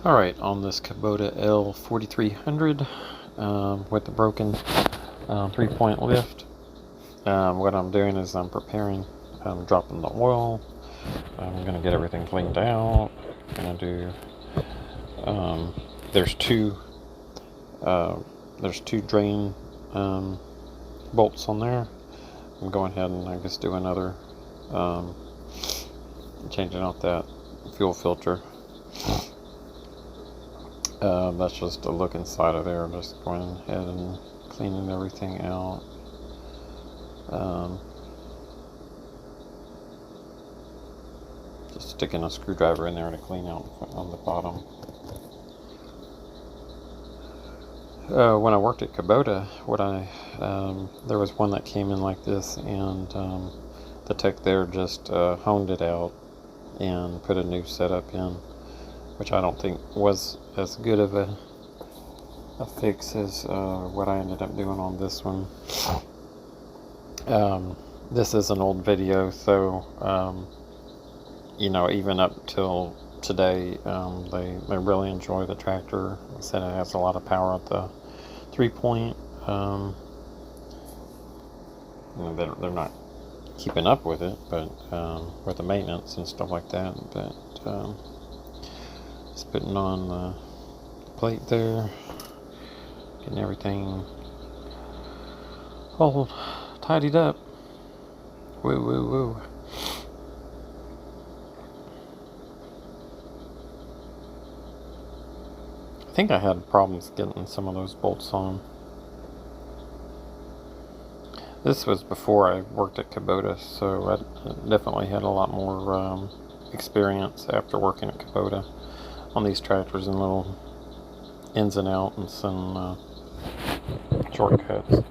Alright, on this Kubota L4300 with the broken 3-point lift, what I'm doing is I'm preparing, dropping the oil. I'm going to get everything cleaned out. I'm going to do, there's two drain bolts on there. I'm going ahead and I guess do another, changing out that fuel filter. That's just a look inside of there, just going ahead and cleaning everything out. Just sticking a screwdriver in there to clean out on the bottom. When I worked at Kubota, there was one that came in like this, and the tech there just honed it out and put a new setup in, which I don't think was as good of a fix as what I ended up doing on this one. This is an old video, so even up till today, they really enjoy the tractor. Like I said, it has a lot of power at the 3-point. They're not keeping up with it, but with the maintenance and stuff like that. But just putting on the plate there, getting everything all tidied up. Woo woo woo. I think I had problems getting some of those bolts on. This was before I worked at Kubota, so I definitely had a lot more experience after working at Kubota on these tractors and little ins and outs and some shortcuts.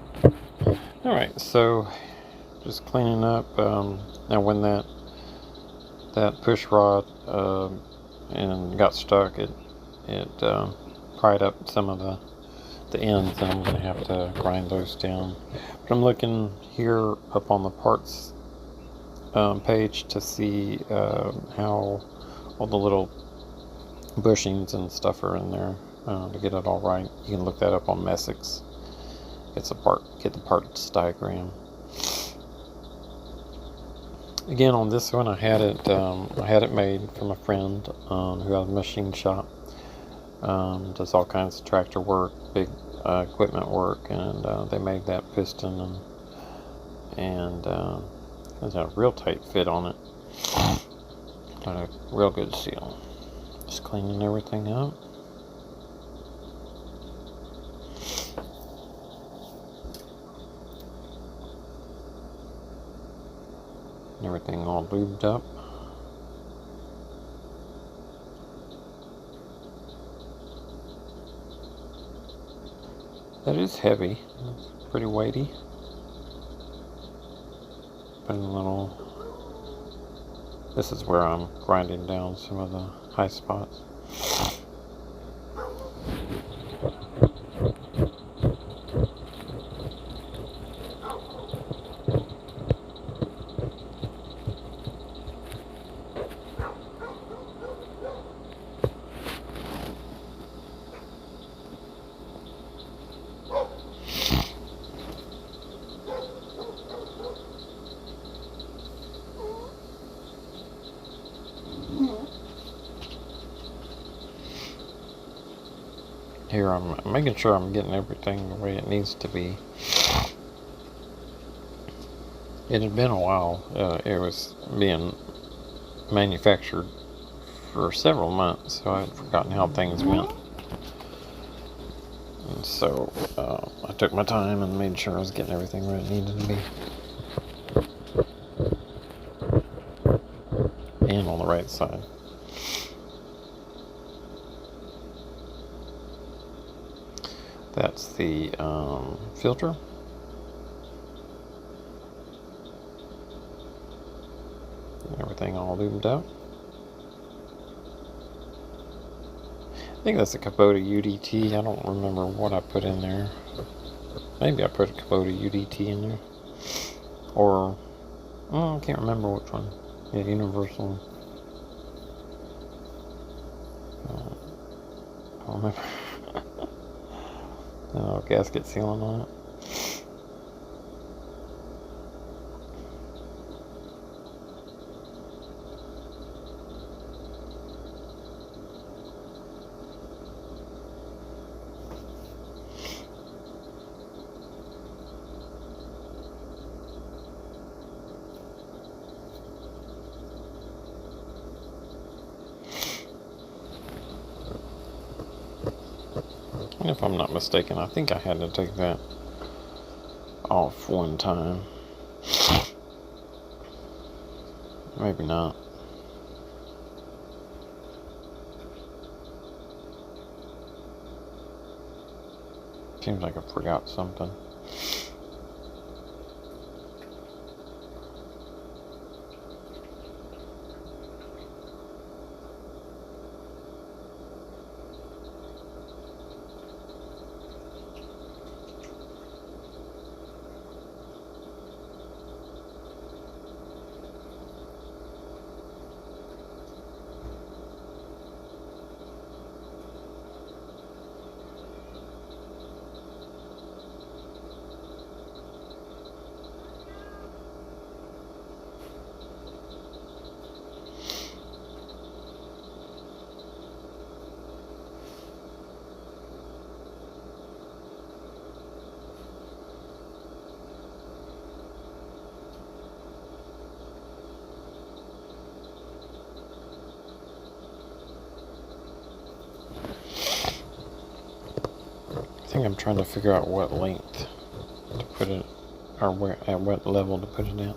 Alright, so just cleaning up. Now when that push rod and got stuck, it pried up some of the ends, and I'm going to have to grind those down. But I'm looking here up on the parts page to see how all the little bushings and stuff are in there to get it all right. You can look that up on Messick's. Get the parts diagram. Again, on this one, I had it made from a friend who has a machine shop. Does all kinds of tractor work, big equipment work, and they made that piston, and there's a real tight fit on it. Got a real good seal. Just cleaning everything up. Everything all lubed up. That is heavy. It's pretty weighty. Putting a little. This is where I'm grinding down some of the high spots. Here I'm making sure I'm getting everything the way it needs to be. It had been a while. It was being manufactured for several months, so I had forgotten how things went. And so I took my time and made sure I was getting everything where it needed to be. And on the right side. That's the filter. Everything all lubed up. I think that's a Kubota UDT. I don't remember what I put in there. Maybe I put a Kubota UDT in there. Or, I can't remember which one. Yeah, Universal. remember. Oh, gasket sealing on it. And if I'm not mistaken, I think I had to take that off one time. Maybe not. Seems like I forgot something. I think I'm trying to figure out what length to put it, or where, at what level to put it at.